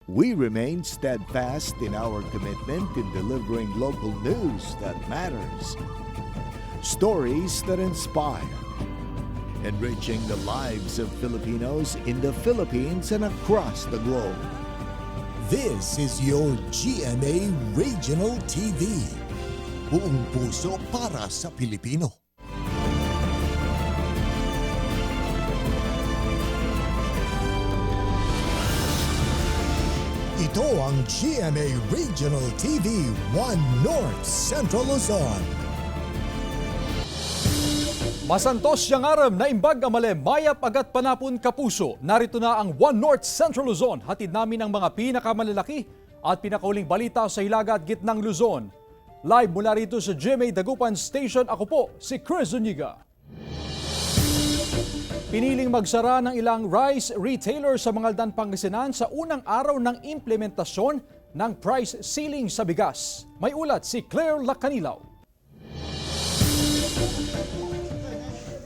We remain steadfast in our commitment in delivering local news that matters, stories that inspire, enriching the lives of Filipinos in the Philippines and across the globe. This is your GMA Regional TV. Buong puso para sa Pilipino. Ito ang GMA Regional TV 1 North Central Luzon. Masantos siyang aram na imbag amale mayap agat panapon kapuso. Narito na ang 1 North Central Luzon. Hatid namin ang mga pinakamalalaki at pinakauling balita sa Hilaga at Gitnang Luzon. Live mula rito sa GMA Dagupan Station, ako po si Chris Zuniga. Piniling magsara ng ilang rice retailer sa Mangaldan, Pangasinan sa unang araw ng implementasyon ng price ceiling sa bigas. May ulat si Claire Lacanilaw.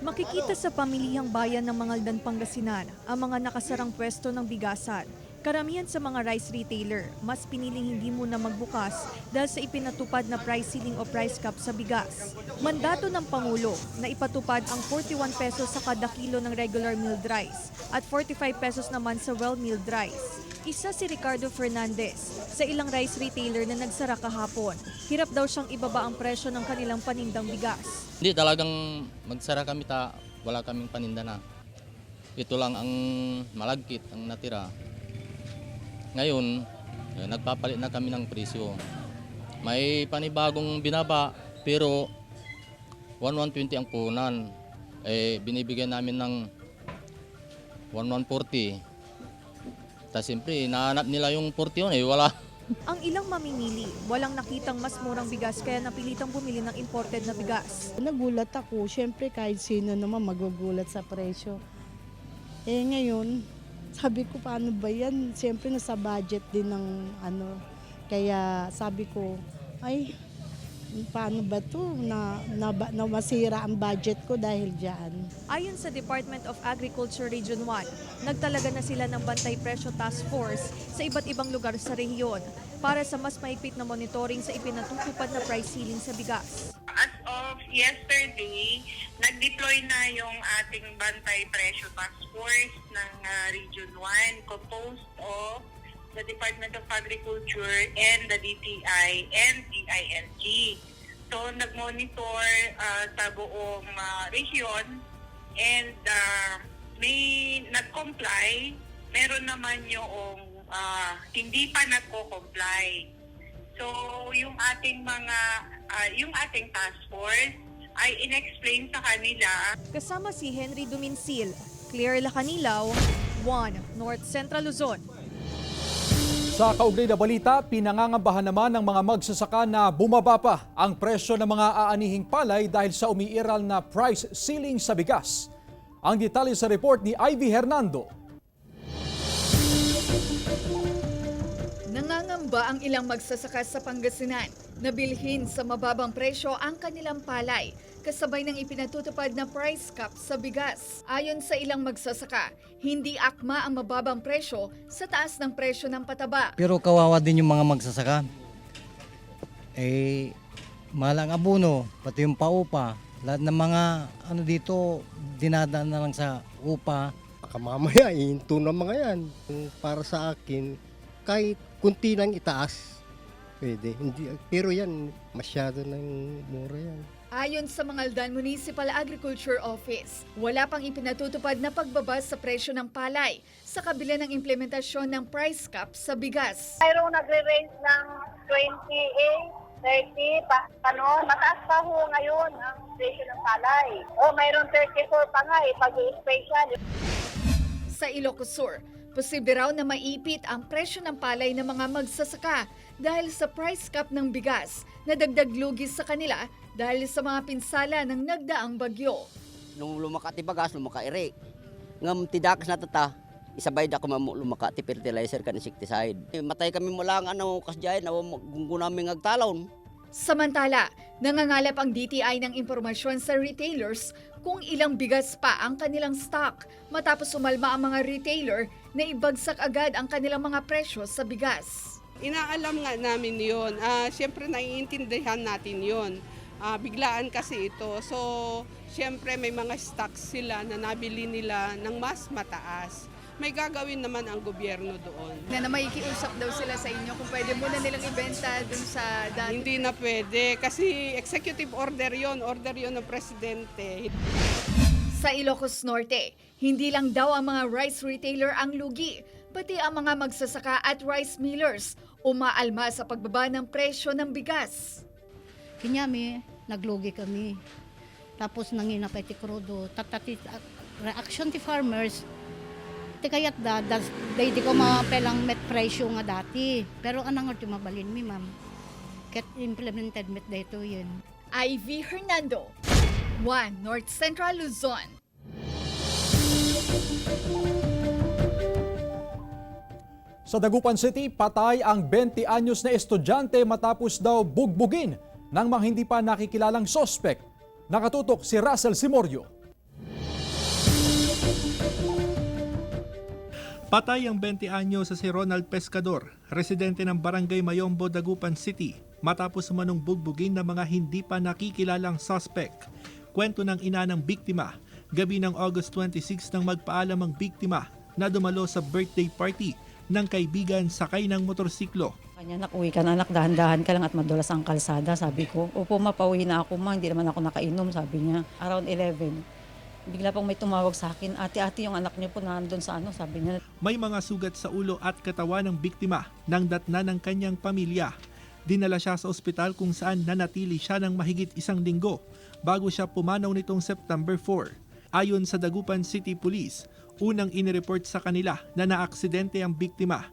Makikita sa pamilihang bayan ng Mangaldan, Pangasinan ang mga nakasarang pwesto ng bigasan. Karamihan sa mga rice retailer, mas piniling hindi muna magbukas dahil sa ipinatupad na price ceiling o price cap sa bigas. Mandato ng Pangulo na ipatupad ang 41 pesos sa kada kilo ng regular milled rice at 45 pesos naman sa well-milled rice. Isa si Ricardo Fernandez sa ilang rice retailer na nagsara kahapon. Hirap daw siyang ibaba ang presyo ng kanilang panindang bigas. Hindi, talagang magsara kami wala kaming paninda na. Ito lang ang malagkit, ang natira. Ngayon, nagpapalit na kami ng presyo. May panibagong binaba, pero 1,120 ang punan. Binibigyan namin ng 1,140. Tapos siyempre, nahanap nila yung 40 yun, wala. Ang ilang mamimili, walang nakitang mas murang bigas kaya napilitang bumili ng imported na bigas. Nagulat ako, syempre kahit sino naman magugulat sa presyo. Ngayon, sabi ko paano ba yan? Syempre nasa budget din ng kaya sabi ko, ay paano ba to na masira ang budget ko dahil dyan. Ayon sa Department of Agriculture Region 1, nagtalaga na sila ng Bantay Presyo Task Force sa iba't ibang lugar sa rehiyon para sa mas mahigpit na monitoring sa ipinatutupad na price ceiling sa bigas. As of yesterday, nag-deploy na yung ating Bantay Presyo Task Force ng Region 1 composed of the Department of Agriculture and the DTI and DILG. So, nag-monitor sa buong region and may nag-comply, meron naman yung hindi pa nagko-comply. So, yung ating task force ay inexplain sa kanila. Kasama si Henry Duminsil, Claire Lacanilaw, 1 North Central Luzon. Sa kaugnay na balita, pinangangambahan naman ng mga magsasaka na bumaba pa ang presyo ng mga aanihing palay dahil sa umiiral na price ceiling sa bigas. Ang detalye sa report ni Ivy Hernando. Nangangamba ang ilang magsasaka sa Pangasinan na bilhin sa mababang presyo ang kanilang palay kasabay ng ipinatutupad na price cap sa bigas. Ayon sa ilang magsasaka, hindi akma ang mababang presyo sa taas ng presyo ng pataba. Pero kawawa din yung mga magsasaka. Mahal ang abono, pati yung paupa. Lahat ng mga dito, dinadaan na lang sa upa. Baka mamaya, ihinto na mga yan. Para sa akin, kahit kunti lang itaas, pwede. Hindi, pero yan, masyado ng mura yan. Ayon sa Mangaldan Municipal Agriculture Office, wala pang ipinatutupad na pagbaba sa presyo ng palay sa kabila ng implementasyon ng price cap sa bigas. Mayroong nagre-range ng 28, 30, mataas pa ho ngayon ang presyo ng palay. Mayroong 34 pa nga pag-i-special. Sa Ilocos Sur, posible raw na maipit ang presyo ng palay ng mga magsasaka dahil sa price cap ng bigas na dagdag lugi sa kanila dahil sa mga pinsala ng nagdaang bagyo. Nung lumaka ti bagas, lumaka iri. Ngam tidakas na tata, isabay da ko lumaka ti fertilizer kan insecticide. Matay kami mula ang kasjay na gunggunami ngagtalon. Samantala, nangangalap ang DTI ng impormasyon sa retailers kung ilang bigas pa ang kanilang stock matapos umalma ang mga retailer na ibagsak agad ang kanilang mga presyo sa bigas. Inaalam nga namin yun. Siyempre naiintindihan natin yun. Biglaan kasi ito. So, siyempre may mga stocks sila na nabili nila ng mas mataas. May gagawin naman ang gobyerno doon. Na makikiusap daw sila sa inyo kung pwede muna nilang ibenta dun sa dati. Hindi na pwede kasi executive order yon ng presidente. Sa Ilocos Norte, hindi lang daw ang mga rice retailer ang lugi, pati ang mga magsasaka at rice millers umaalma sa pagbaba ng presyo ng bigas. Kinyami, naglugi kami. Tapos nanginapay ti krudo. Reaction ti farmers, ti kayat day di ko mapelang met presyo nga dati. Pero anang ti mabalin mi, ma'am. Ket implemented met dito yun. Ivy Hernando, One North Central Luzon. Sa Dagupan City, patay ang 20 anyos na estudyante matapos daw bugbugin ng mga hindi pa nakikilalang sospek. Nakatutok si Russell Simorio. Patay ang 20 anyo sa si Ronald Pescador, residente ng Barangay Mayombo, Dagupan City, matapos manong bugbugin ng mga hindi pa nakikilalang suspect. Kwento ng ina ng biktima, gabi ng August 26 nang magpaalam ang biktima na dumalo sa birthday party ng kaibigan sakay ng motorsiklo. Kanya, uwi ka na anak, dahan-dahan ka lang at madulas ang kalsada, sabi ko. Opo, mapauwi na ako ma, hindi naman ako nakainom, sabi niya. Around 11. Bigla pang may tumawag sa akin, ate-ate yung anak niyo po nandun sa sabi niya. May mga sugat sa ulo at katawan ng biktima nang datna ng kanyang pamilya. Dinala siya sa ospital kung saan nanatili siya ng mahigit 1 linggo bago siya pumanaw nitong September 4. Ayon sa Dagupan City Police, unang inireport sa kanila na naaksidente ang biktima.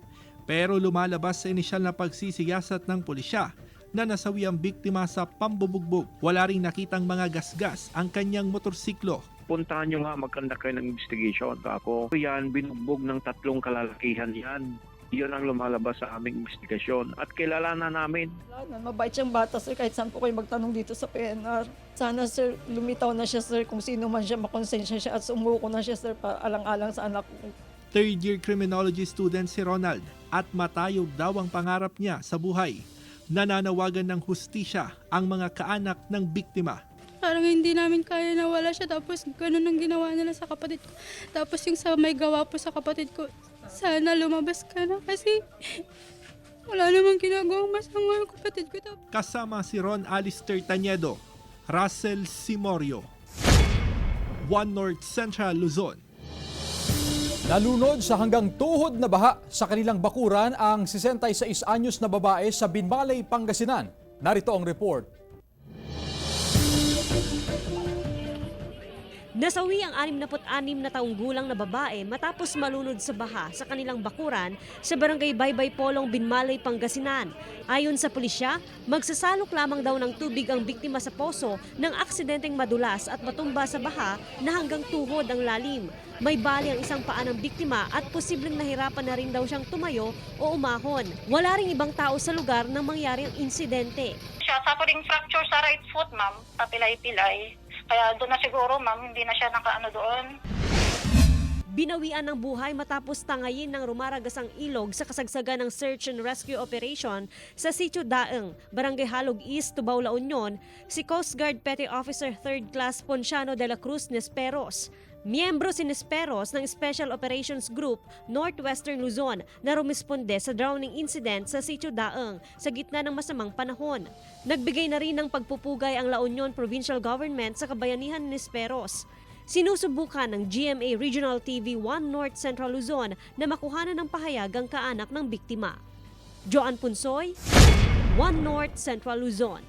Pero lumalabas sa inisyal na pagsisiyasat ng pulisya na nasawi ang biktima sa pambubugbog. Wala ring nakitang mga gasgas ang kanyang motorsiklo. Puntahan nyo nga, magkandak kayo ng investigation. Ako, yan, binugbog ng 3 kalalakihan yan. Yun ang lumalabas sa aming investigasyon. At kilala na namin. Mabait siyang bata sir, kahit saan po kayo magtanong dito sa PNR. Sana sir, lumitaw na siya sir, kung sino man siya, makonsensya siya at sumuko na siya sir, para alang-alang sa anak ko. Third-year criminology student si Ronald at matayog daw ang pangarap niya sa buhay. Nananawagan ng hustisya ang mga kaanak ng biktima. Parang hindi namin kaya na wala siya, tapos ganun ang ginawa nila sa kapatid ko. Tapos yung sa may gawa po sa kapatid ko, sana lumabas ka na kasi wala namang ginagawang masama yung kapatid ko. Kasama si Ron Alister Tañedo, Russell Simorio, One North Central Luzon. Nalunod sa hanggang tuhod na baha sa kanilang bakuran ang 66 anyos na babae sa Binmalay, Pangasinan. Narito ang report. Nasawi ang 66 na taong gulang na babae matapos malunod sa baha sa kanilang bakuran sa Barangay Baybay Polong, Binmalay, Pangasinan. Ayon sa pulisya, magsasalok lamang daw ng tubig ang biktima sa poso ng aksidenteng madulas at matumba sa baha na hanggang tuhod ang lalim. May bali ang isang paa ng biktima at posibleng nahirapan na rin daw siyang tumayo o umahon. Wala ring ibang tao sa lugar nang mangyari ang insidente. Siya, sa ring fracture sa right foot, ma'am, papilay-pilay. Kaya doon na siguro, ma'am, hindi na siya nakaano doon. Binawian ng buhay matapos tangayin ng rumaragasang ilog sa kasagsagan ng search and rescue operation sa Sitio Daeng, Barangay Halog East, Tubao, La Union, si Coast Guard Petty Officer 3rd Class Ponciano de la Cruz Nesperos. Miyembro si Nesperos ng Special Operations Group Northwestern Luzon na rumisponde sa drowning incident sa Sitio Daeng sa gitna ng masamang panahon. Nagbigay na rin ng pagpupugay ang La Union Provincial Government sa kabayanihan ni Nesperos. Sinusubukan ng GMA Regional TV 1 North Central Luzon na makuhanan ng pahayag ang kaanak ng biktima. Joan Punsoy, 1 North Central Luzon.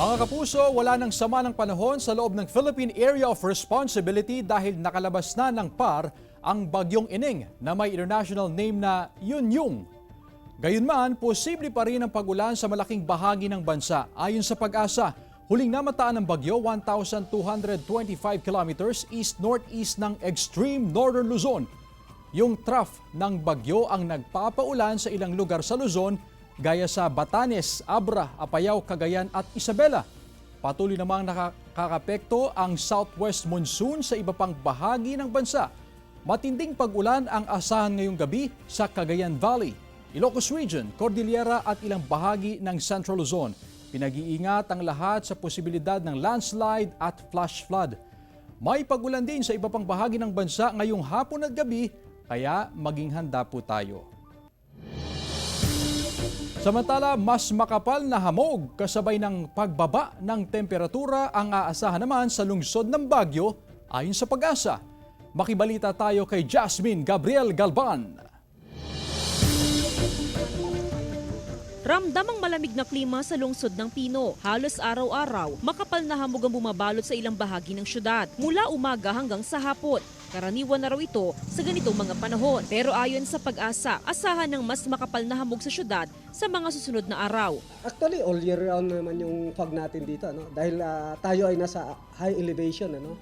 Mga kapuso, wala nang sama ng panahon sa loob ng Philippine Area of Responsibility dahil nakalabas na ng PAR ang bagyong Ining na may international name na Yunyung. Gayunman, posible pa rin ang pag-ulan sa malaking bahagi ng bansa. Ayon sa Pag-asa, huling namataan ng bagyo 1,225 kilometers east-northeast ng extreme northern Luzon. Yung trough ng bagyo ang nagpapaulan sa ilang lugar sa Luzon gaya sa Batanes, Abra, Apayao, Cagayan at Isabela. Patuloy namang nakakapekto ang southwest monsoon sa iba pang bahagi ng bansa. Matinding pag-ulan ang asahan ngayong gabi sa Cagayan Valley, Ilocos Region, Cordillera at ilang bahagi ng Central Luzon. Pinag-iingat ang lahat sa posibilidad ng landslide at flash flood. May pag-ulan din sa iba pang bahagi ng bansa ngayong hapon at gabi, kaya maging handa po tayo. Samantala, mas makapal na hamog kasabay ng pagbaba ng temperatura ang aasahan naman sa lungsod ng Baguio ayon sa Pag-asa. Makibalita tayo kay Jasmine Gabriel Galban. Ramdam ang malamig na klima sa lungsod ng Pino. Halos araw-araw, makapal na hamog ang bumabalot sa ilang bahagi ng syudad, mula umaga hanggang sa hapon. Karaniwan na raw ito sa ganitong mga panahon. Pero ayon sa Pag-asa, asahan ng mas makapal na hamog sa syudad sa mga susunod na araw. Actually, all year round naman yung fog natin dito, ano? Dahil tayo ay nasa high elevation, ano?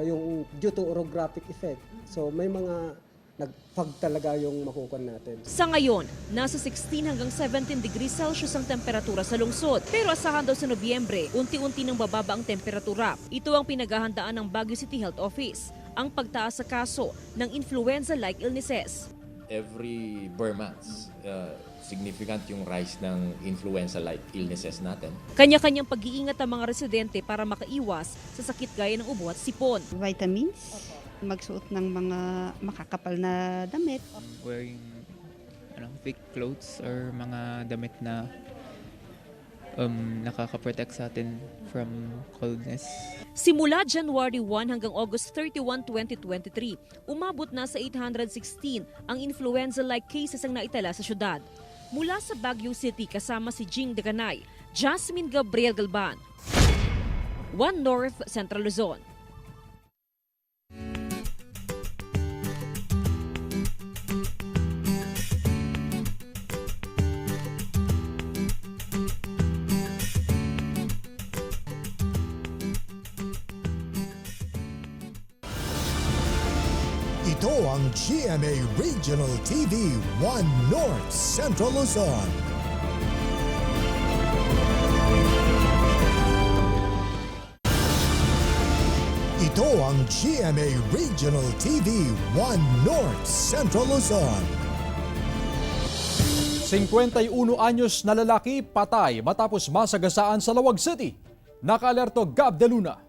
Yung due to orographic effect. So may mga nag-fog talaga yung makukuha natin. Sa ngayon, nasa 16 hanggang 17 degrees Celsius ang temperatura sa lungsod. Pero asahan daw sa Nobyembre, unti-unti nang bababa ang temperatura. Ito ang pinaghahandaan ng Baguio City Health Office, ang pagtaas sa kaso ng influenza-like illnesses. Every bare months, significant yung rise ng influenza-like illnesses natin. Kanya-kanyang pag-iingat ang mga residente para makaiwas sa sakit gaya ng ubo at sipon. Vitamins, magsuot ng mga makakapal na damit. Wearing thick clothes or mga damit na nakaka-protect sa atin from coldness. Simula January 1 hanggang August 31, 2023, umabot na sa 816 ang influenza-like cases ang naitala sa syudad. Mula sa Baguio City kasama si Jing Deganay, Jasmine Gabriel Galban, One North Central Luzon. Ito ang GMA Regional TV 1 North Central Luzon. Ito ang GMA Regional TV 1 North Central Luzon. 51 anyos na lalaki patay matapos masagasaan sa Lawag City. Naka-alerto Gab De Luna.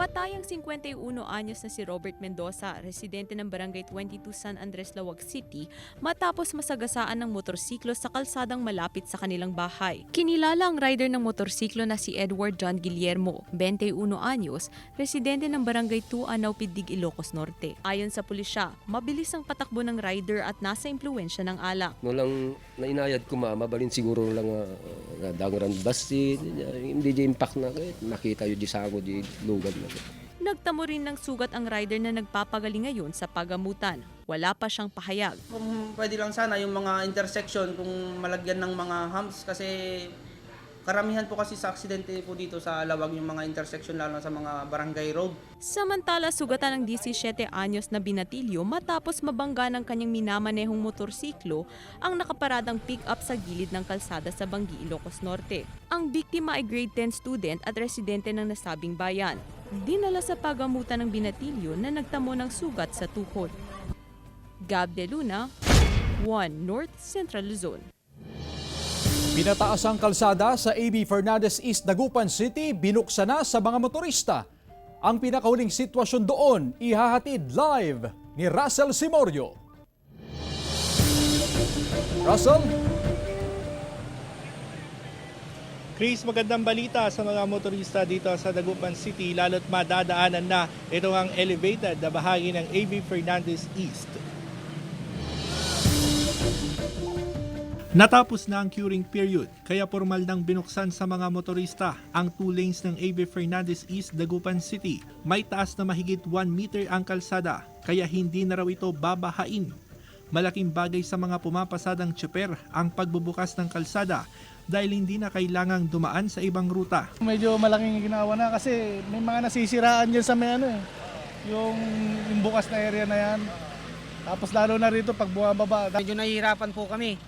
Patay ang 51 anyos na si Robert Mendoza, residente ng Barangay 22 San Andres, Lawag City, matapos masagasaan ng motorsiklo sa kalsadang malapit sa kanilang bahay. Kinilala ang rider ng motorsiklo na si Edward John Guillermo, 21 anyos, residente ng Barangay 2 Anaw Pidig, Ilocos Norte. Ayon sa pulisya, mabilis ang patakbo ng rider at nasa impluwensya ng alak. No lang nainayad ko mabalin siguro lang dangran basti, hindi di impact na makita yung di sago di lugar na. Nagtamo rin ng sugat ang rider na nagpapagaling ngayon sa pagamutan. Wala pa siyang pahayag. Kung pwede lang sana yung mga intersection kung malagyan ng mga humps kasi karamihan po kasi sa aksidente po dito sa Lawag yung mga intersection lalo sa mga barangay road. Samantala, sugatan ng 17 anyos na binatilyo matapos mabangga ng kanyang minamanehong motorsiklo ang nakaparadang pick-up sa gilid ng kalsada sa Banggi, Ilocos Norte. Ang biktima ay grade 10 student at residente ng nasabing bayan. Dinala sa pagamutan ng binatilyo na nagtamo ng sugat sa tuhod. Gab De Luna, 1 North Central Luzon. Pinataas ang kalsada sa A.B. Fernandez East, Dagupan City, binuksan na sa mga motorista. Ang pinakahuling sitwasyon doon, ihahatid live ni Russell Simorio. Russell? Chris, magandang balita sa mga motorista dito sa Dagupan City, lalo't madadaanan na ito ang elevated na bahagi ng A.B. Fernandez East. Natapos na ang curing period, kaya formal nang binuksan sa mga motorista ang 2 lanes ng A.B. Fernandez East, Dagupan City. May taas na mahigit 1 meter ang kalsada, kaya hindi na raw ito babahain. Malaking bagay sa mga pumapasadang tsuper ang pagbubukas ng kalsada dahil hindi na kailangang dumaan sa ibang ruta. Medyo malaking ginawa na kasi may mga nasisiraan dyan sa may yung bukas na area na yan. Tapos lalo na rito pag bumababa. Medyo nahihirapan po kami.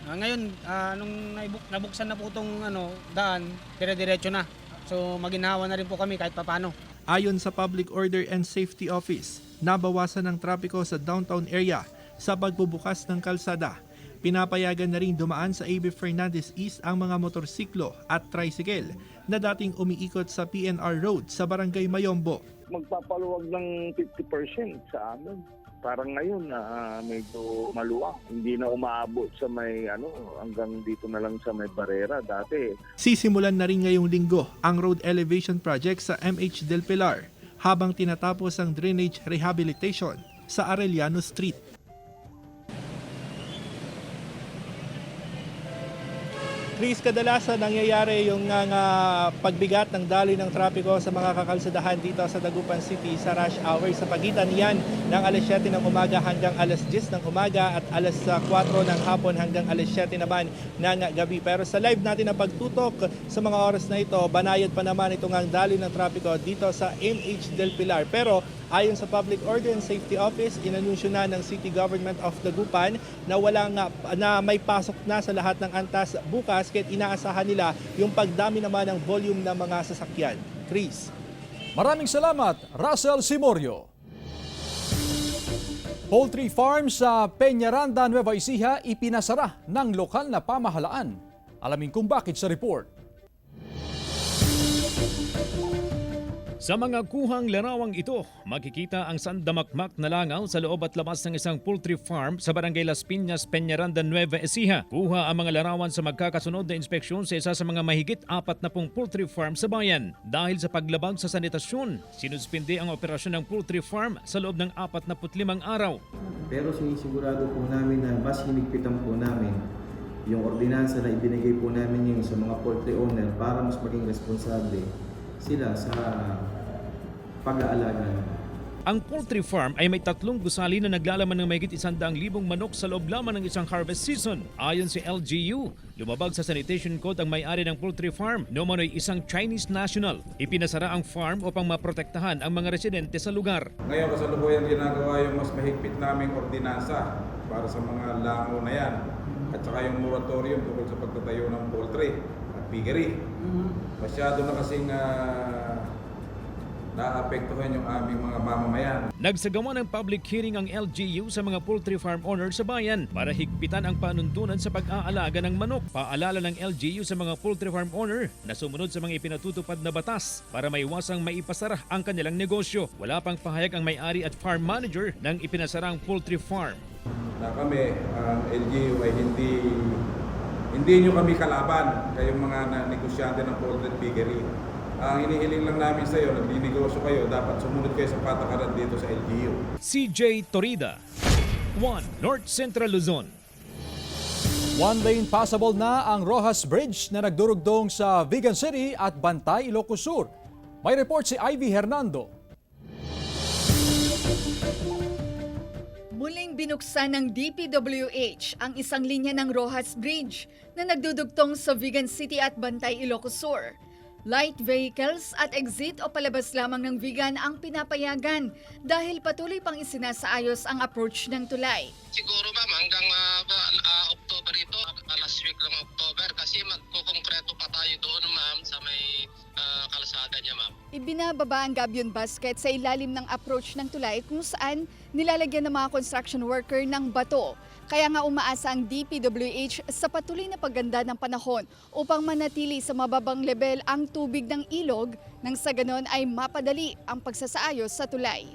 Ngayon, nung nabuksan na po itong daan, dire-diretso na. So maginhawa na rin po kami kahit papano. Ayon sa Public Order and Safety Office, nabawasan ng trapiko sa downtown area sa pagbubukas ng kalsada. Pinapayagan na rin dumaan sa A.B. Fernandez East ang mga motorsiklo at tricycle na dating umiikot sa PNR Road sa Barangay Mayombo. Magpapaluwag ng 50% sa amin. Parang ngayon medyo maluwang. Hindi na umaabot sa may hanggang dito na lang sa may barera dati. Sisimulan na rin ngayong linggo ang road elevation project sa MH Del Pilar habang tinatapos ang drainage rehabilitation sa Arellano Street. Chris, kadalasan nangyayari yung pagbigat ng daloy ng trapiko sa mga kakalsadahan dito sa Dagupan City sa rush hour. Sa pagitan yan ng alas 7 ng umaga hanggang alas 10 ng umaga at alas 4 ng hapon hanggang alas 7 naman ng gabi. Pero sa live natin na pagtutok sa mga oras na ito, banayad pa naman itong ang daloy ng trapiko dito sa MH Del Pilar. Pero ayon sa Public Order and Safety Office, inanunsyo na ng City Government of Dagupan na may pasok na sa lahat ng antas bukas, kahit inaasahan nila yung pagdami naman ng volume ng mga sasakyan. Chris. Maraming salamat, Russell Simorio. Poultry farm sa Peñaranda, Nueva Ecija ipinasara ng lokal na pamahalaan. Alamin kung bakit sa report. Sa mga kuhang larawang ito, makikita ang sandamakmak na langaw sa loob at labas ng isang poultry farm sa Barangay Las Piñas, Peñaranda, Nueva Ecija. Kuha ang mga larawan sa magkakasunod na inspeksyon sa isa sa mga mahigit 40 poultry farm sa bayan. Dahil sa paglabag sa sanitasyon, sinuspindi ang operasyon ng poultry farm sa loob ng 45 araw. Pero sinisigurado po namin na mas hinigpitan po namin yung ordinansa na ibinigay po namin yung sa mga poultry owner para mas maging responsable sila sa pag-aalaga. Ang poultry farm ay may 3 gusali na naglalaman ng mahigit 100,000 manok sa loob lamang ng isang harvest season. Ayon si LGU, lumabag sa sanitation code ang may-ari ng poultry farm na umano'y isang Chinese national. Ipinasara ang farm upang maprotektahan ang mga residente sa lugar. Ngayon kasalukuyan ginagawa yung mas mahigpit naming ordinansa para sa mga langaw na yan at saka yung moratorium tungkol sa pagtatayo ng poultry at piggery. Masyado na kasing naapektuhan yung aming mga mamamayan. Nagsagawa ng public hearing ang LGU sa mga poultry farm owners sa bayan para higpitan ang panuntunan sa pag-aalaga ng manok. Paalala ng LGU sa mga poultry farm owner na sumunod sa mga ipinatutupad na batas para maiwasang maipasara ang kanilang negosyo. Wala pang pahayag ang may-ari at farm manager ng ipinasarang poultry farm. Na kami, ang LGU ay hindi nyo kami kalaban, kayong mga negosyante ng poultry at piggery. Ang hinihiling lang namin sa iyo, nagninegosyo kayo, dapat sumunod kayo sa patakaran dito sa LGU. CJ Torida, 1 North Central Luzon. One lane passable na ang Rojas Bridge na nagdurugdong sa Vigan City at Bantay, Ilocos Sur. May report si Ivy Hernando. Muling binuksan ng DPWH ang isang linya ng Rojas Bridge na nagdudugtong sa Vigan City at Bantay, Ilocos Sur. Light vehicles at exit o palabas lamang ng Vigan ang pinapayagan dahil patuloy pang isinasaayos ang approach ng tulay. Siguro ma'am hanggang October ito, last week ng October kasi magkukongkreto pa tayo doon ma'am sa may kalsada niya ma'am. Ibinababa ang gabion basket sa ilalim ng approach ng tulay kung saan nilalagyan ng mga construction worker ng bato. Kaya nga umaasa ang DPWH sa patuloy na pagganda ng panahon upang manatili sa mababang level ang tubig ng ilog nang sa ganon ay mapadali ang pagsasaayos sa tulay.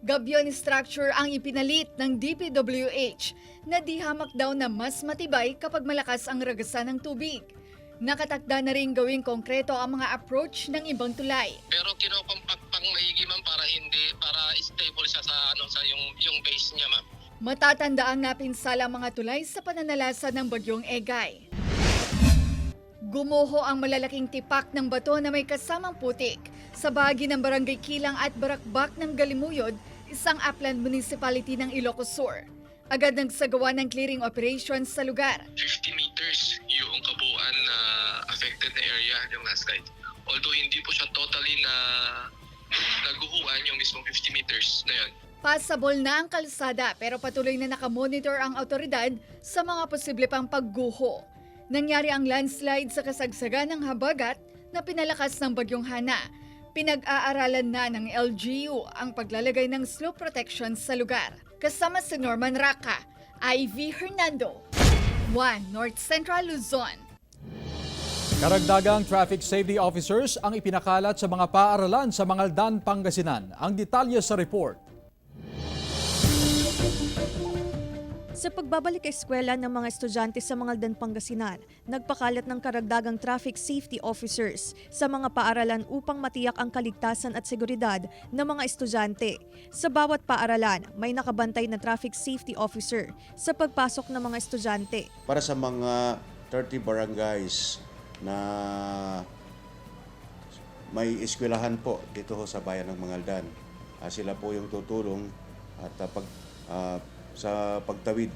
Gabion structure ang ipinalit ng DPWH na di hamak daw na mas matibay kapag malakas ang ragasan ng tubig. Nakatakda na rin gawing konkreto ang mga approach ng ibang tulay. Pero kinokompact pang maigi ma'am para stable siya sa yung base niya ma'am. Matatandaang napinsala ang mga tulay sa pananalasa ng bagyong Egay. Gumuho ang malalaking tipak ng bato na may kasamang putik sa bahagi ng Barangay Kilang at Barakbak ng Galimuyod, isang upland municipality ng Ilocos Sur. Agad nagsagawa ng clearing operations sa lugar. 50 meters yung kabuuan na affected na area yung last night. Although hindi po siya totally na naguhuan yung mismong 50 meters na yun. Passable na ang kalsada pero patuloy na nakamonitor ang autoridad sa mga posible pang pagguho. Nangyari ang landslide sa kasagsagan ng habagat na pinalakas ng Bagyong Hana. Pinag-aaralan na ng LGU ang paglalagay ng slope protection sa lugar. Kasama si Norman Raca, Ivy Hernando, 1 North Central Luzon. Karagdagang traffic safety officers ang ipinakalat sa mga paaralan sa Mangaldan, Pangasinan. Ang detalye sa report. Sa pagbabalik eskwela ng mga estudyante sa Mangaldan, Pangasinan, nagpakalat ng karagdagang traffic safety officers sa mga paaralan upang matiyak ang kaligtasan at seguridad ng mga estudyante. Sa bawat paaralan, may nakabantay na traffic safety officer sa pagpasok ng mga estudyante. Para sa mga 30 barangays na may eskwelahan po dito sa bayan ng Mangaldan, sila po yung tutulong at sa pagtawid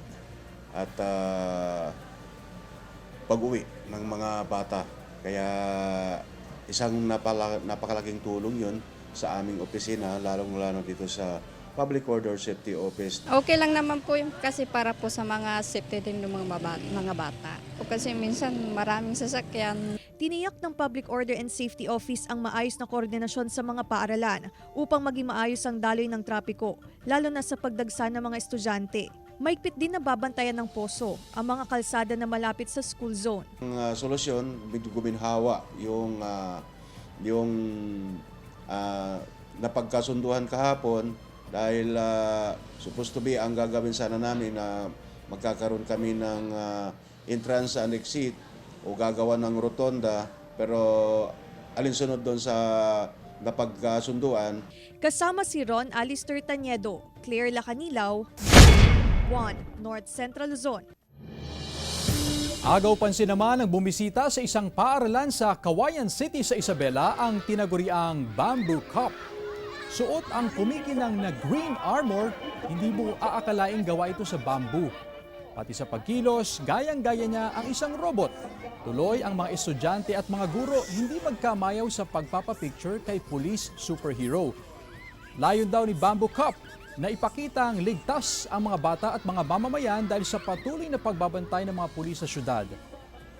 at pag-uwi ng mga bata. Kaya isang napakalaking tulong yun sa aming opisina, lalong-lalo dito sa Public Order Safety Office. Okay lang naman po yung kasi para po sa mga safety din ng mga bata. O kasi minsan maraming sasakyan. Tiniyak ng Public Order and Safety Office ang maayos na koordinasyon sa mga paaralan upang maging maayos ang daloy ng trapiko, lalo na sa pagdagsa ng mga estudyante. Maigpit din na babantayan ng poso ang mga kalsada na malapit sa school zone. Ang solusyon, guminhawa yung napagkasunduhan kahapon dahil supposed to be ang gagawin sana namin na magkakaroon kami ng entrance and exit o gagawa ng rotonda, pero alinsunod doon sa napagkasunduan. Kasama si Ron Alister Taniedo, Claire Lacanilaw, 1 North Central Luzon. Agaw pansin naman ang bumisita sa isang paaralan sa Kawayan City sa Isabela ang tinaguriang Bamboo Cup. Suot ang kumikinang na green armor, hindi mo aakalaing gawa ito sa bamboo. Pati sa pagkilos, gayang-gaya niya ang isang robot. Tuloy ang mga estudyante at mga guro hindi magkamayaw sa pagpapapicture kay police superhero. Layon daw ni Bamboo Cup na ipakitang ligtas ang mga bata at mga mamamayan dahil sa patuloy na pagbabantay ng mga pulis sa syudad.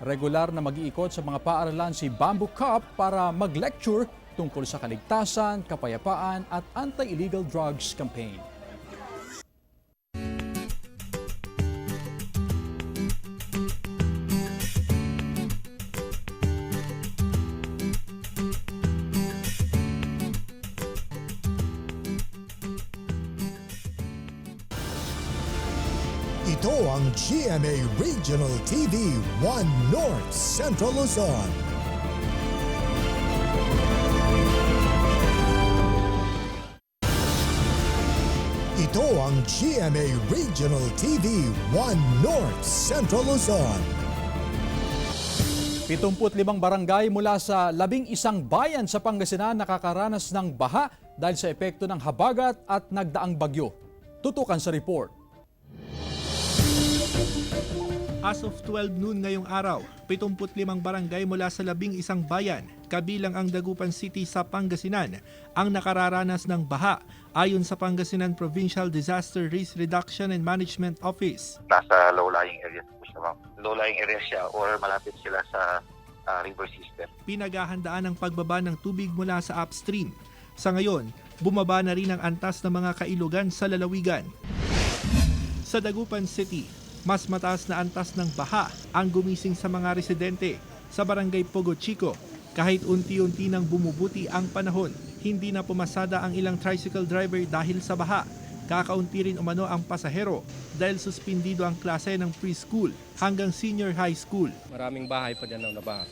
Regular na mag-iikot sa mga paaralan si Bamboo Cup para mag-lecture tungkol sa kaligtasan, kapayapaan at anti-illegal drugs campaign. Ito ang GMA Regional TV 1 North Central Luzon. Ito ang GMA Regional TV 1 North Central Luzon. 75 barangay mula sa 11 bayan sa Pangasinan nakakaranas ng baha dahil sa epekto ng habagat at nagdaang bagyo. Tutukan sa report. As of 12 noon ngayong araw, 75 barangay mula sa 11 bayan, kabilang ang Dagupan City sa Pangasinan, ang nakararanas ng baha ayon sa Pangasinan Provincial Disaster Risk Reduction and Management Office. Nasa low-lying areas po siya, ma'am. Low-lying area siya or malapit sila sa river system. Pinaghahandaan ang pagbaba ng tubig mula sa upstream. Sa ngayon, bumaba na rin ang antas ng mga kailugan sa lalawigan. Sa Dagupan City, mas mataas na antas ng baha ang gumising sa mga residente sa barangay Pogo Chico. Kahit unti-unti nang bumubuti ang panahon, hindi na pumasada ang ilang tricycle driver dahil sa baha. Kakaunti rin umano ang pasahero dahil suspindido ang klase ng preschool hanggang senior high school. Maraming bahay pa dyan na nabaha.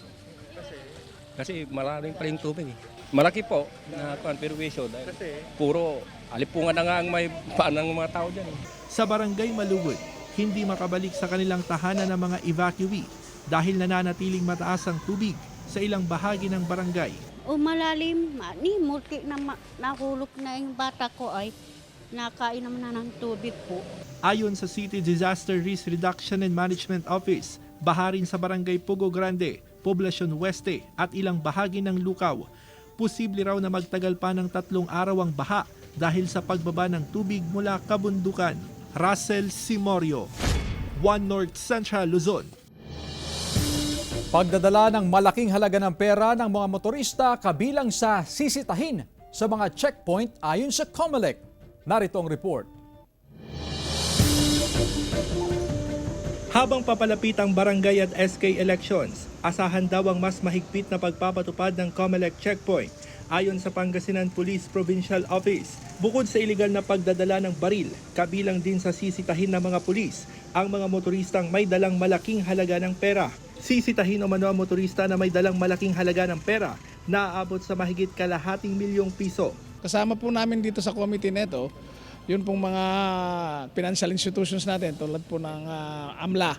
Kasi maraming pa rin tubig. Malaki po na perwisyo dahil puro alipungan na nga ang may paan ng mga tao dyan. Sa barangay Maluwod, hindi makabalik sa kanilang tahanan ng mga evacuee dahil nananatiling mataas ang tubig sa ilang bahagi ng barangay. O malalim, ni multi na nahulog na yung bata ko ay nakain naman na ng tubig po. Ayon sa City Disaster Risk Reduction and Management Office, baha rin sa barangay Pogo Grande, Poblacion Oeste at ilang bahagi ng Lucaw. Posible raw na magtagal pa ng 3 araw ang baha dahil sa pagbaba ng tubig mula kabundukan. Russell Simorio, One North Central Luzon. Pagdadala ng malaking halaga ng pera ng mga motorista kabilang sa sisitahin sa mga checkpoint ayon sa COMELEC. Narito ang report. Habang papalapit ang barangay at SK elections, asahan daw ang mas mahigpit na pagpapatupad ng COMELEC checkpoint ayon sa Pangasinan Police Provincial Office. Bukod sa iligal na pagdadala ng baril, kabilang din sa sisitahin ng mga pulis ang mga motoristang may dalang malaking halaga ng pera. Sisitahin umano ang motorista na may dalang malaking halaga ng pera na aabot sa mahigit ₱250,000. Kasama po namin dito sa committee neto, yun pong mga financial institutions natin tulad po ng AMLA.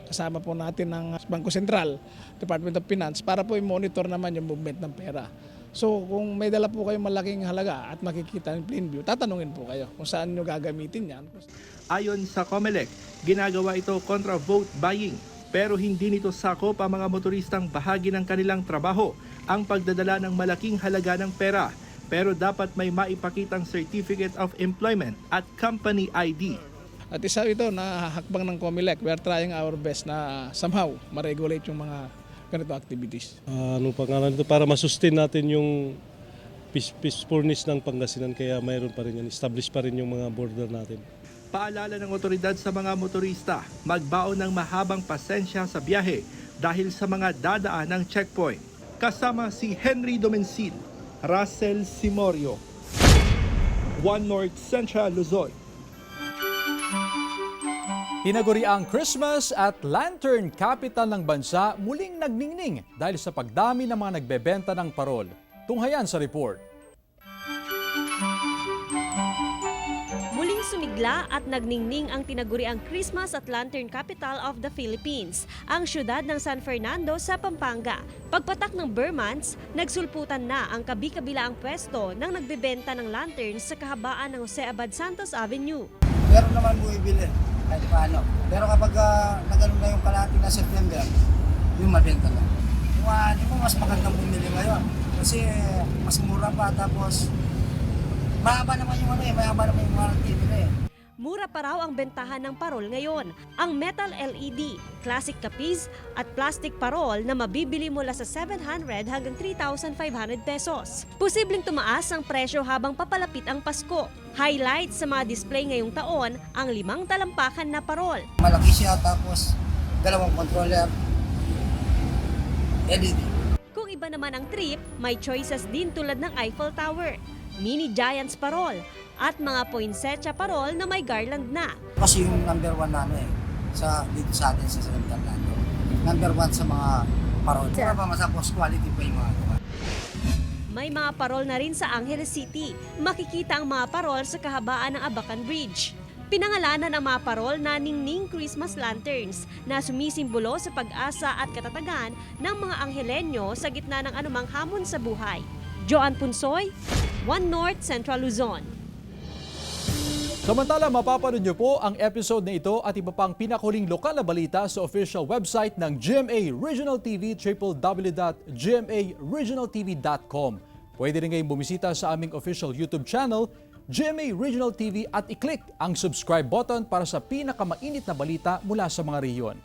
Kasama po natin ng Bangko Sentral, Department of Finance para po i-monitor naman yung movement ng pera. So kung may dala po kayong malaking halaga at makikita ng plain view, tatanungin po kayo kung saan nyo gagamitin yan. Ayon sa COMELEC, ginagawa ito kontra vote buying. Pero hindi nito sakop ang mga motoristang bahagi ng kanilang trabaho ang pagdadala ng malaking halaga ng pera. Pero dapat may maipakitang Certificate of Employment at Company ID. At isa ito na hakbang ng COMELEC. We are trying our best na somehow ma-regulate yung mga ganito activities. Anong pangalan ito? Para masustain natin yung peacefulness ng Pangasinan, kaya mayroon pa rin yan. Establish pa rin yung mga border natin. Paalala ng otoridad sa mga motorista, magbaon ng mahabang pasensya sa biyahe dahil sa mga dadaan ng checkpoint. Kasama si Henry Domencil, Russell Simorio, One North Central Luzon. Tinaguri ang Christmas at Lantern Capital ng bansa muling nagningning dahil sa pagdami ng mga nagbebenta ng parol. Tunghayan sa report. Muling sumigla at nagningning ang tinaguriang Christmas at Lantern Capital of the Philippines, ang syudad ng San Fernando sa Pampanga. Pagpatak ng Burmans, nagsulputan na ang kabi-kabilaang pwesto ng nagbebenta ng lanterns sa kahabaan ng Jose Abad Santos Avenue. Meron naman bumibili kahit paano. Pero kapag nagano'n na yung kalahati na September, yung mabenta na. Yung mo mas magandang bumili ngayon kasi mas mura pa, tapos mahaba naman yung mahaba naman yung warranty nila eh. Mura pa raw ang bentahan ng parol ngayon. Ang metal LED, classic kapis at plastic parol na mabibili mula sa 700 hanggang 3,500 pesos. Posibleng tumaas ang presyo habang papalapit ang Pasko. Highlight sa mga display ngayong taon ang 5 talampakan na parol. Malaki siya, tapos 2 controller, LED. Kung iba naman ang trip, may choices din tulad ng Eiffel Tower, Mini Giants parol, at mga poinsettia parol na may garland na. Kasi yung number 1 na dito sa atin sa San Fernando. Number 1 sa mga parol. Para pa masapos quality pa yung mga gawa. May mga parol na rin sa Angeles City. Makikita ang mga parol sa kahabaan ng Abacan Bridge. Pinangalanan ang mga parol na Ningning Christmas Lanterns na sumisimbolo sa pag-asa at katatagan ng mga Anghelenyo sa gitna ng anumang hamon sa buhay. Joan Punsoy, One North Central Luzon. Samantala, mapapanood niyo po ang episode na ito at iba pang pinakuling lokal na balita sa official website ng GMA Regional TV, www.gmaregionaltv.com. Pwede rin kayong bumisita sa aming official YouTube channel, GMA Regional TV, at i-click ang subscribe button para sa pinakamainit na balita mula sa mga rehiyon.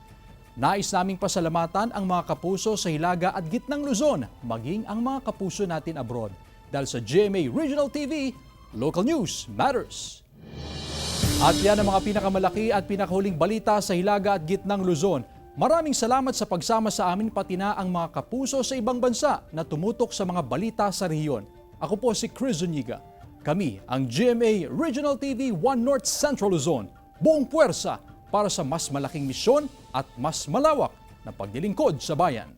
Nais naming pasalamatan ang mga kapuso sa Hilaga at Gitnang Luzon, maging ang mga kapuso natin abroad. Dahil sa GMA Regional TV, local news matters. At yan ang mga pinakamalaki at pinakahuling balita sa Hilaga at Gitnang Luzon. Maraming salamat sa pagsama sa amin, pati na ang mga kapuso sa ibang bansa na tumutok sa mga balita sa rehiyon. Ako po si Chris Zuniga. Kami ang GMA Regional TV One North Central Luzon. Buong puwersa para sa mas malaking misyon at mas malawak na paglilingkod sa bayan.